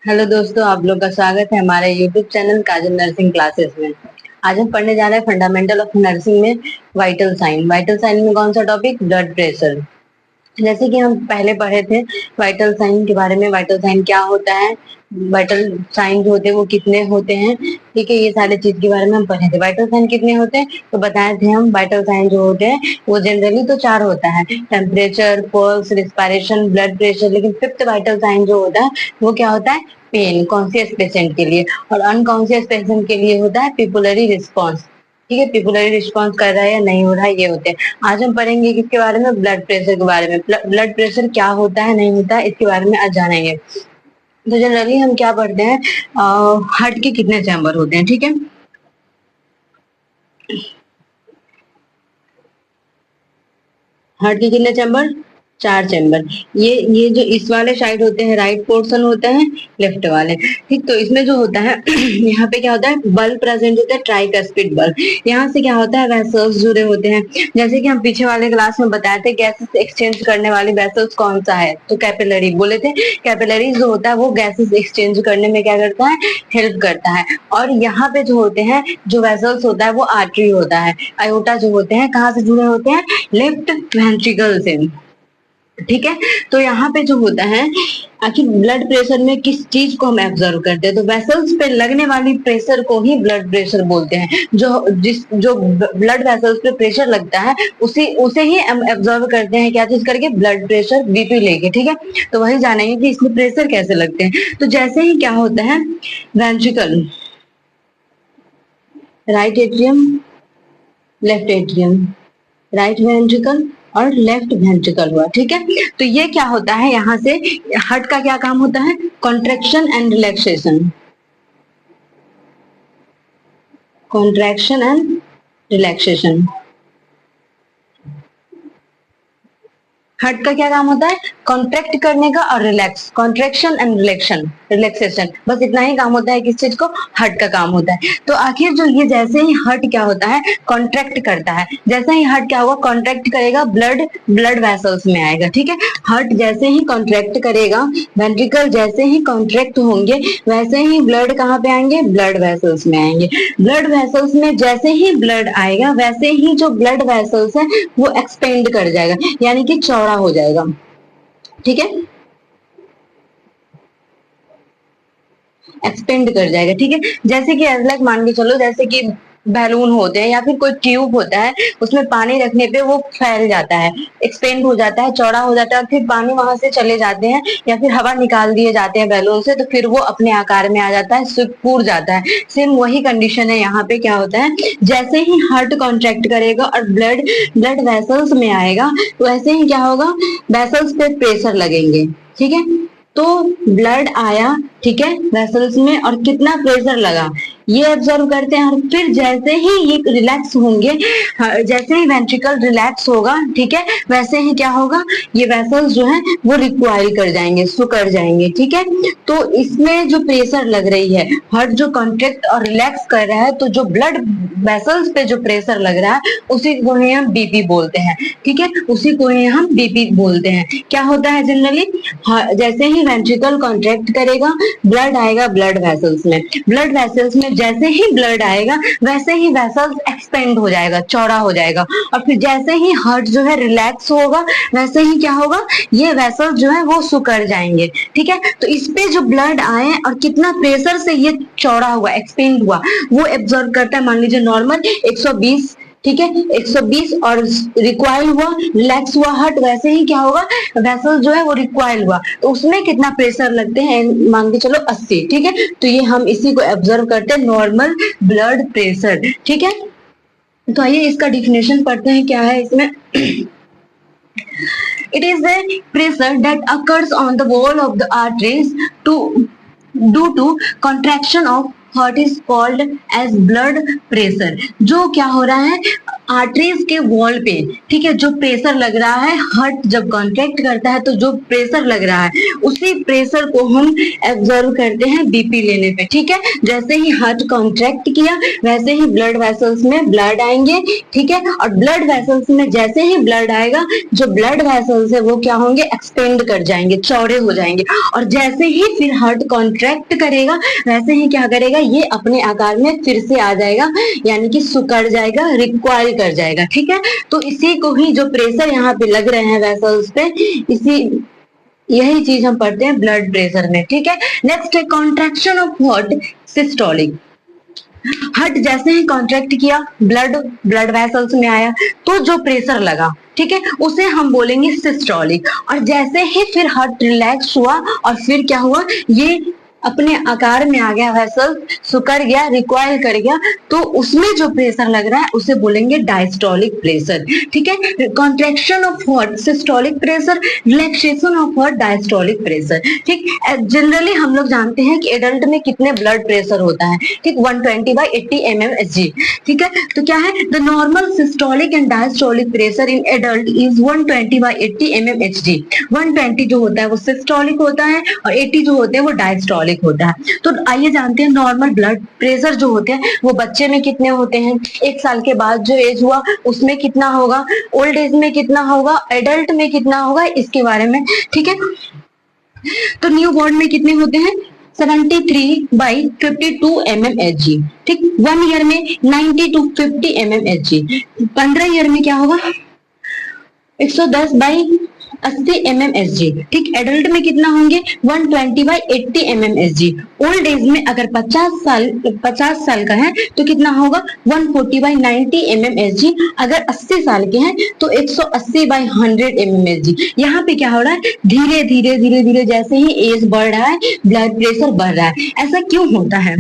Hello दोस्तों, आप लोग का स्वागत है हमारे यूट्यूब चैनल काजल नर्सिंग क्लासेस में। आज हम पढ़ने जा रहे हैं फंडामेंटल ऑफ नर्सिंग में वाइटल साइन। वाइटल साइन में कौन सा टॉपिक? Blood pressure. जैसे कि हम पहले पढ़े थे वाइटल साइन के बारे में, वाइटल साइन क्या होता है, वाइटल साइन जो होते हैं वो कितने होते हैं, ठीक है, ये सारे चीज के बारे में हम पढ़े थे। वाइटल साइन कितने होते हैं तो बताए थे हम। वाइटल साइन जो होते हैं वो जनरली तो चार होता है, temperature, pulse, respiration, blood pressure. लेकिन फिफ्थ वाइटल साइन जो होता है वो क्या होता है? पेन, कॉन्शियस पेशेंट के लिए। और अनकॉन्शियस पेशेंट के लिए होता है पिपुलरी रिस्पॉन्स। ठीक है, पिपुलरी रिस्पॉन्स कर रहा है या नहीं हो रहा है, ये होते हैं। आज हम पढ़ेंगे किसके बारे में? ब्लड प्रेशर के बारे में। ब्लड प्रेशर क्या होता है, नहीं होता है, इसके बारे में आज जानेंगे। तो जनरली हम क्या पढ़ते हैं, हार्ट के कितने चैम्बर होते हैं, ठीक है। हार्ट के कितने चैम्बर? चार चैम्बर। ये जो इस वाले साइड होते हैं राइट पोर्शन होता है, लेफ्ट वाले, ठीक। तो इसमें जो होता है यहाँ पे क्या होता है, बल्ब प्रेजेंट होता है, ट्राइकस्पिड बल्ब। यहाँ से क्या होता है, वेसल्स जुड़े होते हैं। जैसे कि हम पीछे वाले क्लास में बताए थे, गैसेस एक्सचेंज करने वाली वेसल्स कौन सा है, तो कैपिलरी बोले थे। कैपिलरी जो होता है वो गैसेस एक्सचेंज करने में क्या करता है, हेल्प करता है। और यहाँ पे जो होते हैं, जो वेसल्स होता है वो आर्टरी होता है। अयोटा जो होते हैं कहाँ से जुड़े होते हैं? लेफ्ट वेंट्रिकल से, ठीक है। तो यहाँ पे जो होता है, आखिर ब्लड प्रेशर में किस चीज को हम ऑब्जर्व करते हैं, तो वेसल्स पे लगने वाली प्रेशर को ही ब्लड प्रेशर बोलते हैं। जो ब्लड वेसल्स पे प्रेशर लगता है उसे ही हम ऑब्जर्व करते हैं, क्या चीज करके? ब्लड प्रेशर, बीपी लेके, ठीक है। तो वही जानेंगे कि इसमें प्रेशर कैसे लगते हैं। तो जैसे ही क्या होता है, ventricle, right atrium, left atrium, right ventricle और लेफ्ट वेंट्रिकल हुआ, ठीक है। तो ये क्या होता है, यहाँ से हार्ट का क्या काम होता है? Contraction and relaxation, contraction and relaxation. Heart का क्या काम होता है? कॉन्ट्रैक्ट करने का और रिलैक्स, कॉन्ट्रैक्शन एंड रिलैक्सेशन, बस इतना ही काम होता है किस चीज को? हार्ट का काम होता है। तो आखिर जो ये जैसे ही हार्ट क्या होता है, कॉन्ट्रैक्ट करता है, जैसे ही हार्ट क्या होगा, कॉन्ट्रैक्ट करेगा, ब्लड ब्लड वेसल्स में आएगा, ठीक है। हार्ट जैसे ही कॉन्ट्रैक्ट करेगा, वेंट्रिकल जैसे ही कॉन्ट्रैक्ट होंगे, वैसे ही ब्लड कहाँ पे आएंगे? ब्लड वेसल्स में आएंगे। ब्लड वेसल्स में जैसे ही ब्लड आएगा, वैसे ही जो ब्लड वेसल्स है वो एक्सपेंड कर जाएगा, यानी कि चौड़ा हो जाएगा, ठीक है, एक्सपेंड कर जाएगा, ठीक है। जैसे कि लाइक मान के चलो, जैसे कि बैलून होते हैं या फिर कोई ट्यूब होता है, उसमें पानी रखने पे वो फैल जाता है, एक्सपेंड हो जाता है, चौड़ा हो जाता है, और फिर पानी वहां से चले जाते हैं या फिर हवा निकाल दिए जाते हैं बैलून से, तो फिर वो अपने आकार में आ जाता है, सिकुड़ जाता है। सेम वही कंडीशन है यहाँ पे। क्या होता है, जैसे ही हार्ट कॉन्ट्रैक्ट करेगा और ब्लड ब्लड वेसल्स में आएगा, वैसे ही क्या होगा, वेसल्स पे प्रेशर लगेंगे, ठीक है। तो ब्लड आया, ठीक है, वेसल्स में, और कितना प्रेशर लगा ये ऑब्जर्व करते हैं। और फिर जैसे ही ये रिलैक्स होंगे, जैसे ही वेंट्रिकल रिलैक्स होगा, ठीक है, वैसे ही क्या होगा, ये वेसल्स जो है वो रिक्वाइल कर जाएंगे, सिकुड़ जाएंगे, ठीक है। तो इसमें जो प्रेशर लग रही है, हार्ट जो कॉन्ट्रैक्ट और रिलैक्स कर रहा है, तो जो ब्लड वेसल्स पे जो प्रेशर लग रहा है उसी को ही हम बीपी बोलते हैं, ठीक है, उसी को ही हम बीपी बोलते हैं। क्या होता है जनरली, जैसे ही वेंट्रिकल कॉन्ट्रैक्ट करेगा, ब्लड आएगा ब्लड वेसल्स में, ब्लड वेसल्स में जैसे ही ब्लड आएगा, वैसे ही वेसल्स एक्सपेंड हो जाएगा, चौड़ा हो जाएगा। और फिर जैसे ही हार्ट जो है रिलैक्स होगा, वैसे ही क्या होगा, ये वेसल्स जो है वो सिकुड़ जाएंगे, ठीक है। तो इस पे जो ब्लड आए और कितना प्रेशर से ये चौड़ा हुआ, एक्सपेंड हुआ, वो एब्जॉर्ब करता है। मान लीजिए नॉर्मल 120, ठीक है, 120, और रिक्वाइल हुआ, रिलैक्स हुआ हार्ट, वैसे ही क्या होगा, वेसल जो है वो रिक्वाइल हुआ, तो उसमें कितना प्रेशर लगते हैं, मान के चलो 80, ठीक है। तो ये हम इसी को ऑब्जर्व करते हैं, नॉर्मल ब्लड प्रेशर, ठीक है। तो आइए इसका डिफिनेशन पढ़ते हैं, क्या है इसमें। It is a pressure that occurs on the wall of the arteries to due to contraction of what is called as blood pressure. जो क्या हो रहा है, आर्टरीज के वॉल पे, ठीक है, जो प्रेशर लग रहा है, हार्ट जब कॉन्ट्रैक्ट करता है तो जो प्रेशर लग रहा है उसी प्रेशर को हम ऑब्जर्व करते हैं बीपी लेने पे, ठीक है। जैसे ही हार्ट कॉन्ट्रैक्ट किया वैसे ही ब्लड वेसल्स में ब्लड आएंगे, ठीक है, और ब्लड वेसल्स में जैसे ही ब्लड आएगा, जो ब्लड वेसल्स है वो क्या होंगे, एक्सपेंड कर जाएंगे, चौड़े हो जाएंगे, और जैसे ही फिर हार्ट कॉन्ट्रैक्ट करेगा वैसे ही क्या करेगा, ये अपने आकार में फिर से आ जाएगा, यानी कि सिकुड़ जाएगा, रिक्वाइल कर जाएगा, ठीक है। तो इसी को ही जो प्रेशर यहाँ पे लग रहे हैं वेसल्स पे, इसी यही चीज हम पढ़ते हैं ब्लड प्रेशर में, ठीक है। नेक्स्ट है contraction of heart, systolic. Heart जैसे ही कॉन्ट्रैक्ट किया, ब्लड वेसल्स में आया, तो जो प्रेशर लगा, ठीक है, उसे हम बोलेंगे सिस्टोलिक। और जैसे ही फिर हार्ट रिलैक्स हुआ और फिर क्या हुआ, ये अपने आकार में आ गया, वेसल सुकर गया, रिक्वाइल कर गया, तो उसमें जो प्रेशर लग रहा है उसे बोलेंगे डायस्टोलिक प्रेशर, ठीक है। Contraction of heart, systolic pressure, relaxation of heart, diastolic pressure, ठीक। जनरली हम लोग जानते हैं कि एडल्ट में कितने ब्लड प्रेशर होता है, ठीक, 120/80 mmHg, ठीक है। तो क्या है, the normal systolic and diastolic pressure in adult is 120/80 mmHg। 120 जो होता है वो सिस्टोलिक होता है और 80 जो होते हैं वो डायस्टोलिक होता है। तो आइए जानते हैं नॉर्मल ब्लड प्रेशर जो होते हैं वो बच्चे में कितने होते हैं, 1 साल के बाद जो एज हुआ उसमें कितना होगा, ओल्ड एज में कितना होगा, एडल्ट में कितना होगा, इसके बारे में, ठीक है। तो न्यू बॉर्न में कितने होते हैं, 73/52 mmHg, ठीक। 1 ईयर में 90 to 50 mmHg। 15 ईयर में क्या होगा, 110/80 mmHg, ठीक। एडल्ट में कितना होंगे, 120/80 mmHg। ओल्ड एज में अगर 50 साल का है तो कितना होगा, 140/90 mmHg। अगर 80 साल के हैं तो 180/100 mmHg। यहाँ पे क्या हो रहा है, धीरे धीरे धीरे धीरे जैसे ही एज बढ़ रहा है ब्लड प्रेशर बढ़ रहा है। ऐसा क्यों होता है,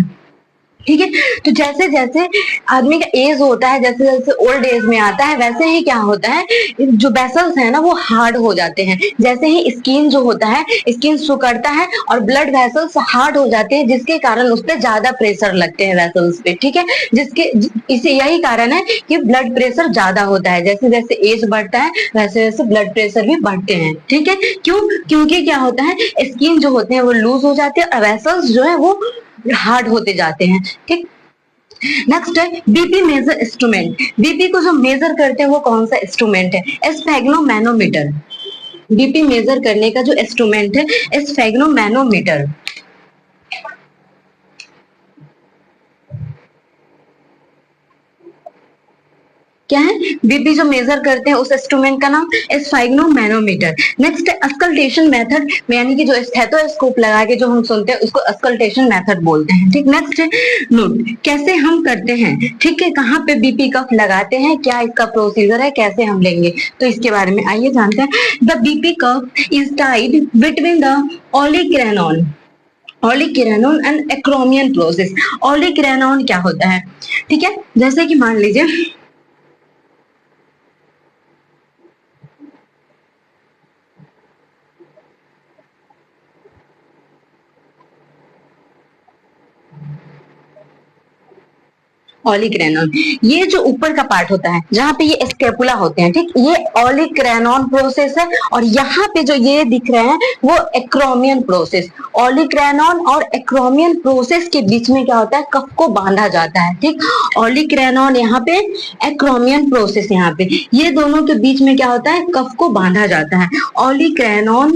ठीक है। तो जैसे जैसे आदमी का एज होता है, जैसे जैसे ओल्ड एज में आता है, वैसे ही क्या होता है, जो वेसल्स है ना वो हार्ड हो जाते हैं। जैसे ही स्किन जो होता है, स्किन सिकुड़ता है और ब्लड वेसल्स हार्ड हो जाते हैं, जिसके कारण उस पर ज्यादा प्रेशर लगते हैं वेसल्स पे, ठीक है। जिसके इसे यही कारण है कि ब्लड प्रेशर ज्यादा होता है। जैसे जैसे एज बढ़ता है वैसे वैसे ब्लड प्रेशर भी बढ़ते हैं, ठीक है। क्यों, क्योंकि क्या होता है, स्किन जो होते हैं वो लूज हो जाते हैं और वेसल्स जो है वो हार्ड होते जाते हैं, ठीक। नेक्स्ट है बीपी मेजर इंस्ट्रूमेंट। बीपी को जो मेजर करते हैं वो कौन सा इंस्ट्रूमेंट है, स्फेग्नोमैनोमीटर। बीपी मेजर करने का जो इंस्ट्रूमेंट है स्फेग्नोमैनोमीटर। क्या है, बीपी जो मेजर करते हैं उस इंस्ट्रूमेंट का नाम स्फेग्नोमैनोमीटर। नेक्स्ट है अस्कल्टेशन मेथड, यानी कि जो स्टेथोस्कोप लगा के जो हम सुनते हैं उसको अस्कल्टेशन मेथड बोलते हैं, ठीक। नेक्स्ट है नोट, कैसे हम करते हैं, ठीक है, कहाँ पे बीपी कफ लगाते हैं, क्या इसका प्रोसीजर है, कैसे हम लेंगे, तो इसके बारे में आइए जानते हैं। The BP cuff is tied between the olecranon and acromion process. Olecranon क्या होता है, ठीक है, जैसे कि मान लीजिए ऑलिक्रेनॉन, ये जो ऊपर का पार्ट होता है जहाँ पे ये स्केपुला होते हैं, ठीक, ये ऑलिक्रेनॉन प्रोसेस है। और यहाँ पे जो ये दिख रहे हैं वो एक्रोमियन प्रोसेस। ऑलिक्रेनॉन और एक्रोमियन प्रोसेस के बीच में क्या होता है, कफ को बांधा जाता है, ठीक। ऑलिक्रेनॉन यहाँ पे, एक्रोमियन प्रोसेस यहाँ पे, ये दोनों के बीच में क्या होता है, कफ को बांधा जाता है। ऑलिक्रेनॉन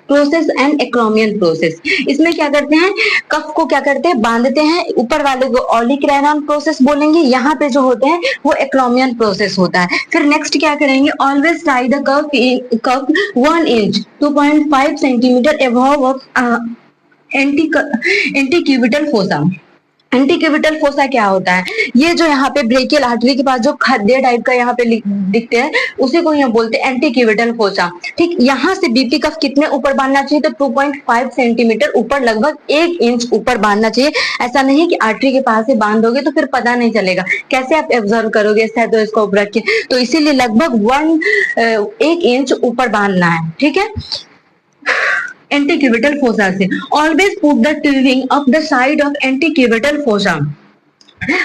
प्रोसेस एंड एक्रोमियन प्रोसेस, इसमें क्या करते हैं, कफ को क्या करते हैं, बांधते हैं। ऊपर वाले को ऑलिक्रेनॉन प्रोसेस बोलेंगे, यहाँ पे जो होते हैं वो एक्रोमियन प्रोसेस होता है। फिर नेक्स्ट क्या करेंगे, always tie the cuff 1 inch 2.5 centimetre above antecubital fossa. Antecubital fossa क्या होता है, ये जो यहाँ पे ब्रेकियल आर्टरी के पास जो खद्दे टाइप का यहाँ पे दिखते हैं उसी को यहाँ बोलते हैं एंटीक्यूबिटल फोसा, ठीक। यहाँ से बीपी कफ कितने ऊपर बांधना चाहिए, तो 2.5 सेंटीमीटर ऊपर, लगभग 1 इंच ऊपर बांधना चाहिए। ऐसा नहीं कि आर्टरी के पास ही बांधोगे तो फिर पता नहीं चलेगा, कैसे आप ऑब्जर्व करोगे स्टेथोस्कोप रख के, तो इसीलिए लगभग 1 इंच ऊपर बांधना है, ठीक है। एंटीक्यूबिटल फोसा से। Always put the tubing of the side of antecubital fossa.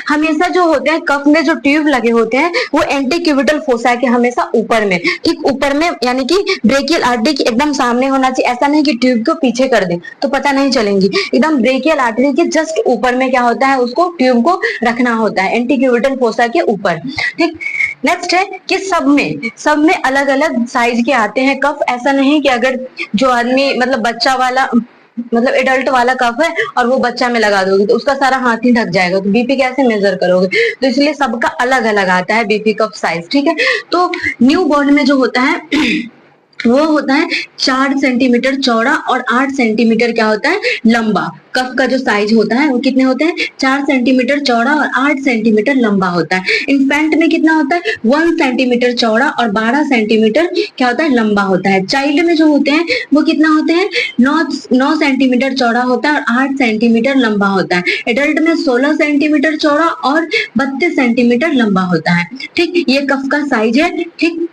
हमेशा जो होते हैं कफ में जो ट्यूब लगे होते हैं वो एंटीक्यूबिटल फोसा के हमेशा ऊपर में, ठीक ऊपर में, यानी कि ब्रेकियल आर्टरी के एकदम सामने होना चाहिए। ऐसा नहीं कि ट्यूब को पीछे कर दे तो पता नहीं चलेंगी। एकदम ब्रेकियल आर्टरी के जस्ट ऊपर में क्या होता है, उसको ट्यूब को रखना होता है एंटीक्यूबिटल फोसा के ऊपर, ठीक। नेक्स्ट है कि सब में अलग अलग साइज के आते हैं कफ। ऐसा नहीं कि अगर जो आदमी मतलब बच्चा वाला मतलब एडल्ट वाला कफ है और वो बच्चा में लगा दोगे तो उसका सारा हाथ ही ढक जाएगा, तो बीपी कैसे मेजर करोगे। तो इसलिए सबका अलग अलग आता है बीपी कफ साइज, ठीक है। तो न्यू बॉर्न में जो होता है वो होता है 4 सेंटीमीटर चौड़ा और 8 सेंटीमीटर क्या होता है लंबा। कफ का जो साइज होता है वो कितने होते हैं, 4 सेंटीमीटर चौड़ा और 8 सेंटीमीटर लंबा होता है। इन्फेंट में कितना होता है, 1 सेंटीमीटर चौड़ा और 12 सेंटीमीटर क्या होता है लंबा होता है। चाइल्ड में जो होते हैं वो कितना होते हैं, 9 सेंटीमीटर चौड़ा होता है और 8 सेंटीमीटर लंबा होता है। एडल्ट में 16 सेंटीमीटर चौड़ा और 32 सेंटीमीटर लंबा होता है, ठीक। ये कफ का साइज है, ठीक।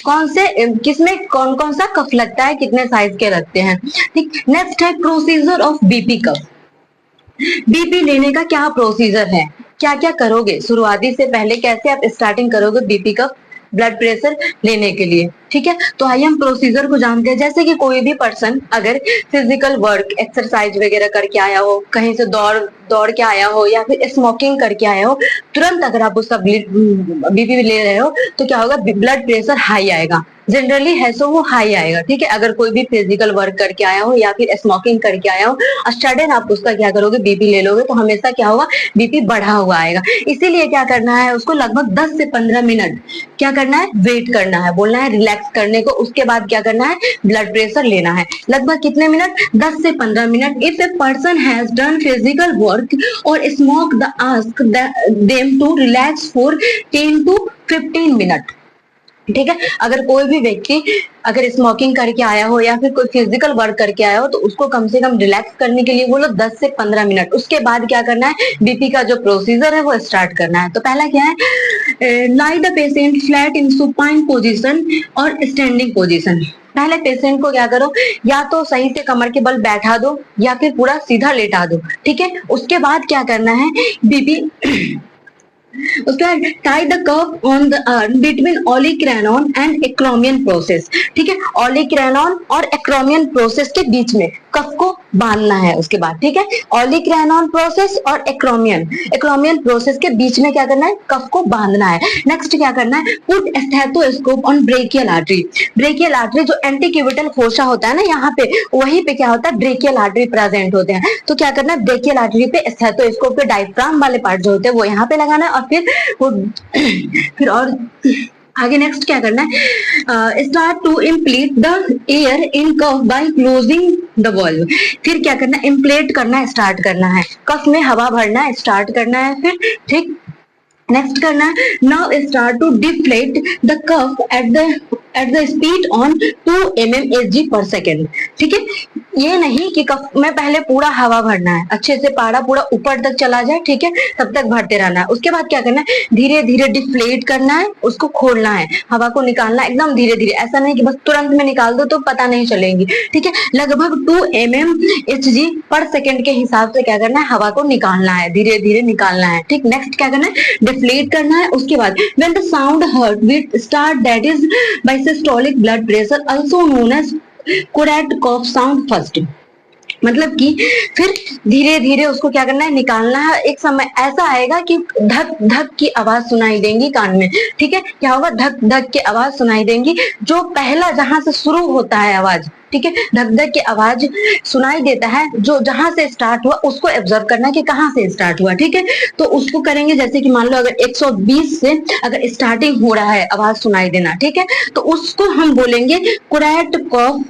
कौन से किसमें कौन कौन सा कफ लगता है, कितने साइज के लगते हैं, ठीक। नेक्स्ट है procedure of BP cuff. BP लेने का क्या प्रोसीजर है, क्या क्या करोगे शुरुआती से पहले, कैसे आप स्टार्टिंग करोगे बीपी कफ ब्लड प्रेशर लेने के लिए, ठीक है। तो आइए हम प्रोसीजर को जानते हैं। जैसे कि कोई भी पर्सन अगर फिजिकल वर्क एक्सरसाइज वगैरह करके आया हो, कहीं से दौड़ के आया हो या फिर स्मोकिंग करके आया हो, तुरंत अगर आप उसका बीपी ले रहे हो तो क्या होगा, ब्लड प्रेशर हाई आएगा। जनरली है सो वो हाई आएगा, ठीक है। अगर कोई भी फिजिकल वर्क करके आया हो या फिर स्मोकिंग करके आया हो और सडन आप उसका क्या करोगे बीपी ले लोगे तो हमेशा क्या होगा, बीपी बढ़ा हुआ आएगा। इसीलिए क्या करना है, उसको लगभग 10 से 15 मिनट क्या करना है, वेट करना है, बोलना है रिलैक्स करने को। उसके बाद क्या करना है, ब्लड प्रेशर लेना है। लगभग कितने मिनट, 10 से 15 minute. If a person has done physical work और smoke the ask them to relax for 10 to 15 minute, ठीक है। अगर कोई भी व्यक्ति अगर स्मोकिंग करके आया हो या फिर कोई फिजिकल वर्क करके आया हो तो उसको कम से कम रिलैक्स करने के लिए बोलो 10 से 15 मिनट। उसके बाद क्या करना है, बीपी का जो प्रोसीजर है वो स्टार्ट करना है। तो पहला क्या है, lie the patient flat in supine position और स्टैंडिंग पोजीशन। पहले पेशेंट को क्या करो, या तो सही से कमर के बल बैठा दो या फिर पूरा सीधा लेटा दो, ठीक है। उसके बाद क्या करना है, बीपी उसके बाद tie the cuff on the arm between olecranon and acromion process, ठीक है। ओलिक्रैनॉन और एक्रोमियन प्रोसेस के बीच में कफ को बांधना है उसके बाद, ठीक है। ओलिक्रैनॉन प्रोसेस और एक्रोमियन प्रोसेस के बीच में क्या करना है, कफ को बांधना है। नेक्स्ट क्या करना है, put stethoscope on brachial artery. Brachial artery जो एंटीक्यूबिटल फोसा होता है ना, यहाँ पे वहीं पे क्या होता है, ब्रेकियल आर्टरी प्रेजेंट होते हैं। तो क्या करना है, ब्रेकियल आर्टरी पे स्टेथोस्कोप के डायफ्राम वाले पार्ट जो होते हैं वो यहाँ पे लगाना है और फिर और आगे नेक्स्ट क्या करना है, start to inflate the air in cuff by closing the valve. फिर क्या करना है, इम्प्लेट करना स्टार्ट करना है, कफ में हवा भरना स्टार्ट करना है फिर, ठीक। नेक्स्ट करना है, now start to deflate the cuff at the speed on 2 mmHg पर सेकेंड, ठीक है। ये नहीं कि कफ में पहले पूरा हवा भरना है, अच्छे से पारा पूरा ऊपर तक चला जाए, ठीक है, तब तक भरते रहना है। उसके बाद क्या करना है, धीरे धीरे डिफ्लेट करना है, उसको खोलना है, हवा को निकालना है एकदम धीरे धीरे। ऐसा नहीं कि बस तुरंत में निकाल दो तो पता नहीं चलेगी, ठीक है। लगभग 2 mmHg पर सेकेंड के हिसाब से क्या करना है, हवा को निकालना है, धीरे धीरे निकालना है, ठीक। नेक्स्ट क्या करना है, डिफ्लेट करना है। उसके बाद when the sound heard with start that is by systolic blood pressure also known as Korotkoff sound first. मतलब कि फिर धीरे धीरे उसको क्या करना है, निकालना है। एक समय ऐसा आएगा कि धक धक की आवाज सुनाई देंगी कान में, ठीक है। क्या होगा, धक धक की आवाज सुनाई देंगी। जो पहला जहां से शुरू होता है आवाज, ठीक है, धक धक की आवाज सुनाई देता है, जो जहां से स्टार्ट हुआ उसको ऑब्जर्व करना है कि कहां से स्टार्ट हुआ, ठीक है। तो उसको करेंगे जैसे कि मान लो अगर 120 से अगर स्टार्टिंग हो रहा है आवाज सुनाई देना, ठीक है, तो उसको हम बोलेंगे कोरैट कॉफ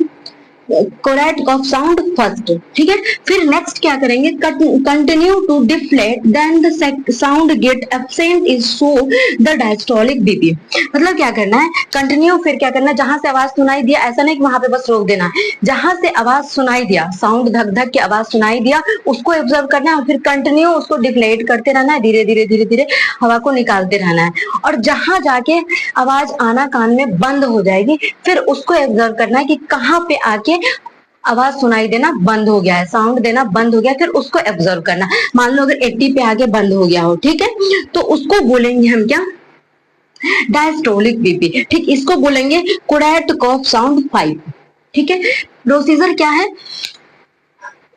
कोरैट कफ साउंड फर्स्ट, ठीक है। फिर नेक्स्ट क्या करेंगे, continue to deflate then the sound get absent is so the diastolic BP. मतलब क्या करना है, कंटिन्यू, फिर क्या करना है, जहां से आवाज सुनाई दिया, ऐसा नहीं कि वहां पे बस रोक देना है, जहां से आवाज सुनाई दिया, साउंड धक धक की आवाज सुनाई दिया, उसको ऑब्जर्व करना है और फिर कंटिन्यू उसको डिफ्लेट करते रहना है, धीरे धीरे धीरे धीरे हवा को निकालते रहना है। और जहां जाके आवाज आना कान में बंद हो जाएगी, फिर उसको ऑब्जर्व करना है कि कहाँ पे आके आवाज सुनाई देना बंद हो गया है, साउंड देना बंद हो गया, फिर उसको ऑब्जर्व करना। मान लो अगर 80 पे आके बंद हो गया हो, ठीक है, तो उसको बोलेंगे हम क्या, डायस्टोलिक बीपी, ठीक। इसको बोलेंगे कोरैट कफ साउंड 5, ठीक है। प्रोसीजर क्या है,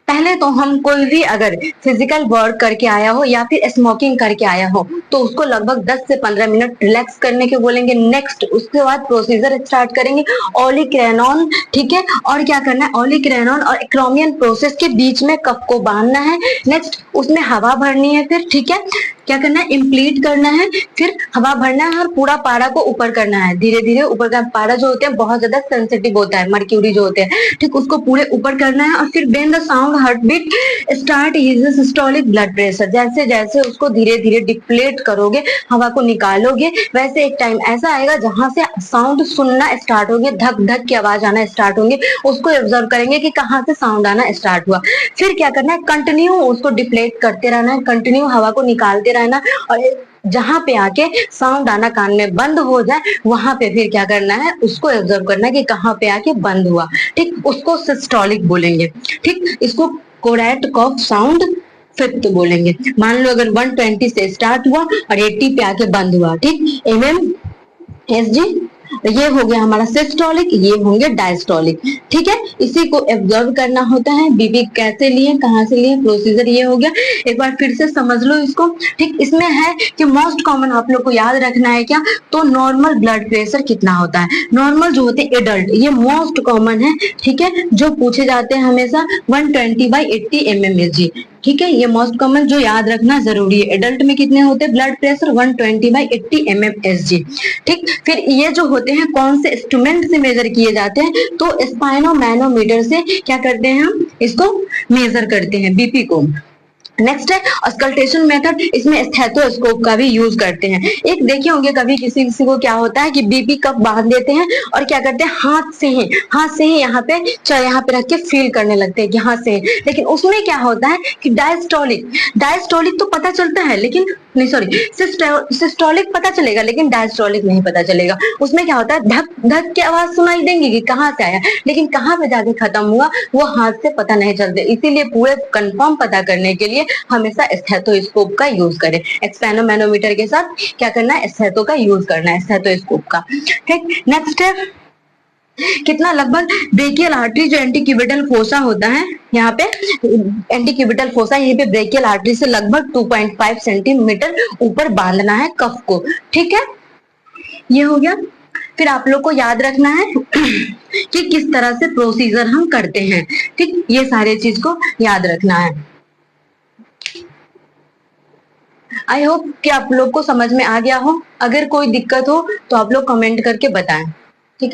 पहले तो हम कोई भी अगर फिजिकल वर्क करके आया हो या फिर स्मोकिंग करके आया हो तो उसको लगभग 10 से 15 मिनट रिलैक्स करने के बोलेंगे। नेक्स्ट उसके बाद प्रोसीजर स्टार्ट करेंगे ओलिक्रेनॉन, ठीक है। और क्या करना है, ओलिक्रेनॉन और एक्रोमियन प्रोसेस के बीच में कफ को बांधना है। नेक्स्ट उसमें हवा भरनी है, फिर ठीक है, क्या करना है, इम्प्लीट करना है, फिर हवा भरना है और पूरा पारा को ऊपर करना है, धीरे धीरे ऊपर का पारा जो होते हैं बहुत ज्यादा सेंसिटिव होता है, मर्क्यूरी जो होते हैं, ठीक, उसको पूरे ऊपर करना है। और फिर when the sound heart beat start is systolic blood pressure, जैसे जैसे उसको धीरे धीरे डिप्लेट करोगे, हवा को निकालोगे, वैसे एक टाइम ऐसा आएगा जहां से साउंड सुनना स्टार्ट होंगे, धक धक की आवाज आना स्टार्ट होंगे, उसको ऑब्जर्व करेंगे कि कहाँ से साउंड आना स्टार्ट हुआ। फिर क्या करना है, कंटिन्यू उसको डिप्लेट करते रहना है, कंटिन्यू हवा को निकालते रहना, और जहां पे आके साउंड आना कान में बंद हो जाए वहां पे फिर क्या करना है, उसको ऑब्जर्व करना है कि कहाँ पे आके बंद हुआ, ठीक, उसको सिस्टोलिक बोलेंगे, ठीक। इसको कोरैट कफ साउंड 5th बोलेंगे। मान लो अगर 120 से स्टार्ट हुआ और 80 पे आके बंद हुआ, ठीक, एमएम ये हो गया हमारा सिस्टोलिक, ये होंगे डायस्टोलिक, ठीक है। इसी को ऑब्जर्व करना होता है, बीपी कैसे लिए, कहाँ से लिए, प्रोसीजर ये हो गया। एक बार फिर से समझ लो इसको, ठीक। इसमें है कि मोस्ट कॉमन आप लोग को याद रखना है क्या, तो नॉर्मल ब्लड प्रेशर कितना होता है, नॉर्मल जो होते हैं एडल्ट, ये मोस्ट कॉमन है, ठीक है, जो पूछे जाते हैं हमेशा 120/80 mmHg, ठीक है, ये मोस्ट कॉमन जो याद रखना जरूरी है। एडल्ट में कितने होते हैं ब्लड प्रेशर, 120/80 mmHg, ठीक। फिर ये जो होते हैं कौन से इंस्ट्रूमेंट से मेजर किए जाते हैं, तो स्पाइनोमैनोमीटर से क्या करते हैं हम, इसको मेजर करते हैं बीपी को। नेक्स्ट है ऑस्कल्टेशन मेथड, इसमें स्टेथोस्कोप का भी यूज करते हैं। एक देखे होंगे कभी किसी किसी को क्या होता है कि बीपी कप बांध देते हैं और क्या करते हैं, हाथ से ही यहाँ पे रख के फील करने लगते हैं कि हाथ से, लेकिन उसमें क्या होता है कि डायस्टोलिक तो पता चलता है, लेकिन नहीं सॉरी सिस्टोलिक पता चलेगा लेकिन डायस्टोलिक नहीं पता चलेगा। उसमें क्या होता है, धक धक की आवाज सुनाई देंगी कि कहाँ से आया, लेकिन कहाँ पे जाके खत्म हुआ वो हाथ से पता नहीं चलते। इसीलिए पूरे कंफर्म पता करने के लिए हमेशा स्टेथोस्कोप का यूज करें। स्पाइनोमैनोमीटर के साथ क्या करना है, स्टेथो का यूज करना है, स्टेथोस्कोप का, ठीक। नेक्स्ट है कितना, लगभग ब्रेकियल आर्टरी जो एंटीक्यूबिटल फोसा होता है, यहाँ पे एंटीक्यूबिटल फोसा, यहीं पे ब्रेकियल आर्टरी से लगभग 2.5 सेंटीमीटर ऊपर बांधना है कफ को, ठीक है, ये हो गया। फिर आप लोग को याद रखना है कि किस तरह से प्रोसीजर हम करते हैं, ठीक, ये सारे चीज को याद रखना है। आई होप कि आप लोग को समझ में आ गया हो। अगर कोई दिक्कत हो तो आप लोग कमेंट करके बताएं।